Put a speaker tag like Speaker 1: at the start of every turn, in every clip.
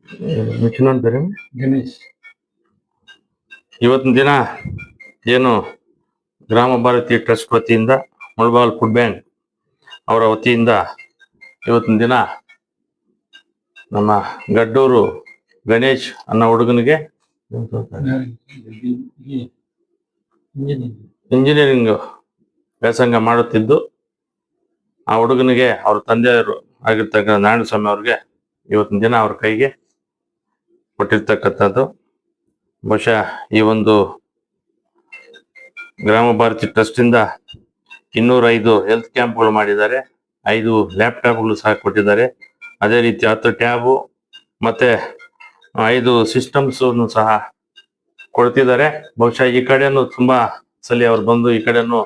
Speaker 1: ಮಿಥುನನ್
Speaker 2: ಗಣೇಶ್.
Speaker 1: ಇವತ್ತಿನ ದಿನ ಏನು ಗ್ರಾಮ ಭಾರತಿ ಟ್ರಸ್ಟ್ ವತಿಯಿಂದ ಮುಳಬಾಗಿಲು ಫುಡ್ ಬ್ಯಾಂಕ್ ಅವರ ವತಿಯಿಂದ ಇವತ್ತಿನ ದಿನ ನಮ್ಮ ಗಡ್ಡೂರು ಗಣೇಶ್ ಅನ್ನೋ ಹುಡುಗನಿಗೆ ಇಂಜಿನಿಯರಿಂಗ್ ವ್ಯಾಸಂಗ ಮಾಡುತ್ತಿದ್ದು ಆ ಹುಡುಗನಿಗೆ ಅವ್ರ ತಂದೆಯವರು ಆಗಿರ್ತಕ್ಕಂಥ ನಾರಾಯಣಸ್ವಾಮಿ ಅವ್ರಿಗೆ ಇವತ್ತಿನ ದಿನ ಅವ್ರ ಕೈಗೆ ಕೊಟ್ಟಿರ್ತಕ್ಕಂಥದ್ದು. ಬಹುಶಃ ಈ ಒಂದು ಗ್ರಾಮ ಭಾರತಿ ಟ್ರಸ್ಟ್ ಇಂದ 205 ಹೆಲ್ತ್ ಕ್ಯಾಂಪ್ಗಳು ಮಾಡಿದ್ದಾರೆ, 5 ಲ್ಯಾಪ್ಟಾಪ್ಗಳು ಸಹ ಕೊಟ್ಟಿದ್ದಾರೆ. ಅದೇ ರೀತಿ 10 ಟ್ಯಾಬು ಮತ್ತೆ 5 ಸಿಸ್ಟಮ್ಸ್ ಸಹ ಕೊಡ್ತಿದ್ದಾರೆ. ಬಹುಶಃ ಈ ಕಡೆನೂ ತುಂಬಾ ಸಲ ಅವ್ರು ಬಂದು ಈ ಕಡೆನೂ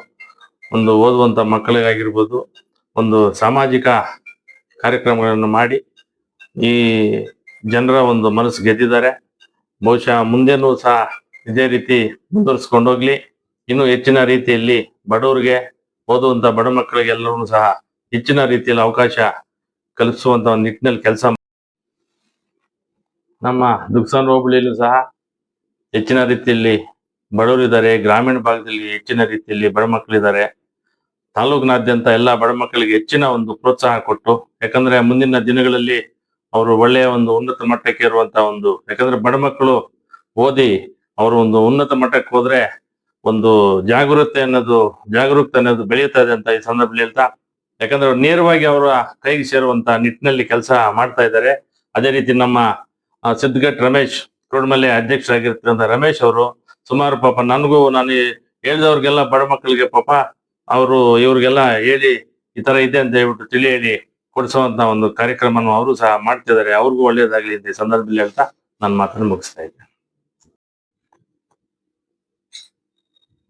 Speaker 1: ಒಂದು ಓದುವಂತ ಮಕ್ಕಳಿಗಾಗಿರ್ಬೋದು ಒಂದು ಸಾಮಾಜಿಕ ಕಾರ್ಯಕ್ರಮಗಳನ್ನು ಮಾಡಿ ಈ ಜನರ ಒಂದು ಮನಸ್ಸು ಗೆದ್ದಿದ್ದಾರೆ. ಬಹುಶಃ ಮುಂದೇನೂ ಸಹ ಇದೇ ರೀತಿ ಮುಂದುವರಿಸ್ಕೊಂಡೋಗ್ಲಿ. ಇನ್ನೂ ಹೆಚ್ಚಿನ ರೀತಿಯಲ್ಲಿ ಬಡವರಿಗೆ ಓದುವಂತ ಬಡ ಮಕ್ಕಳಿಗೆಲ್ಲರೂ ಸಹ ಹೆಚ್ಚಿನ ರೀತಿಯಲ್ಲಿ ಅವಕಾಶ ಕಲ್ಪಿಸುವಂತ ಒಂದು ನಿಟ್ಟಿನಲ್ಲಿ ಕೆಲಸ. ನಮ್ಮ ದುಕ್ಸಾನ್ ಹೋಬಳಿಯಲ್ಲೂ ಸಹ ಹೆಚ್ಚಿನ ರೀತಿಯಲ್ಲಿ ಬಡವರಿದ್ದಾರೆ, ಗ್ರಾಮೀಣ ಭಾಗದಲ್ಲಿ ಹೆಚ್ಚಿನ ರೀತಿಯಲ್ಲಿ ಬಡ ಮಕ್ಕಳಿದ್ದಾರೆ. ತಾಲೂಕಿನಾದ್ಯಂತ ಎಲ್ಲ ಬಡ ಮಕ್ಕಳಿಗೆ ಹೆಚ್ಚಿನ ಒಂದು ಪ್ರೋತ್ಸಾಹ ಕೊಟ್ಟು, ಯಾಕಂದ್ರೆ ಮುಂದಿನ ದಿನಗಳಲ್ಲಿ ಅವರು ಒಳ್ಳೆಯ ಒಂದು ಉನ್ನತ ಮಟ್ಟಕ್ಕೆ ಇರುವಂತ ಒಂದು, ಯಾಕಂದ್ರೆ ಬಡ ಮಕ್ಕಳು ಓದಿ ಅವರು ಒಂದು ಉನ್ನತ ಮಟ್ಟಕ್ಕೆ ಹೋದ್ರೆ ಒಂದು ಜಾಗರೂಕತೆ ಅನ್ನೋದು ಬೆಳೆಯುತ್ತಾ ಇದೆ ಅಂತ ಈ ಸಂದರ್ಭದಲ್ಲಿ ಹೇಳ್ತಾ, ಯಾಕಂದ್ರೆ ನೇರವಾಗಿ ಅವರ ಕೈಗೆ ಸೇರುವಂತ ನಿಟ್ಟಿನಲ್ಲಿ ಕೆಲಸ ಮಾಡ್ತಾ ಇದ್ದಾರೆ. ಅದೇ ರೀತಿ ನಮ್ಮ ಸಿದ್ಧಗಟ್ ರಮೇಶ್ ಕೋಡ್ಮಲ್ಲೆ ಅಧ್ಯಕ್ಷರಾಗಿರ್ತಕ್ಕಂಥ ರಮೇಶ್ ಅವರು ಸುಮಾರು ಪಾಪ ನಾನು ಹೇಳಿದವ್ರಿಗೆಲ್ಲ ಬಡ ಮಕ್ಕಳಿಗೆ ಪಾಪ ಅವರು ಇವ್ರಿಗೆಲ್ಲ ಹೇಳಿ ಈ ತರ ಇದೆ ಅಂತ ಹೇಳ್ಬಿಟ್ಟು ತಿಳಿ ಹೇಳಿ ಕೊಡಿಸುವಂತ ಒಂದು ಕಾರ್ಯಕ್ರಮವನ್ನು ಅವರು ಸಹ ಮಾಡ್ತಿದ್ದಾರೆ. ಅವ್ರಿಗೂ ಒಳ್ಳೇದಾಗ್ಲಿ ಅಂತ ಈ ಸಂದರ್ಭದಲ್ಲಿ ಹೇಳ್ತಾ ನನ್ನ ಮಾತನ್ನು ಮುಗಿಸ್ತಾ ಇದ್ದೀನಿ.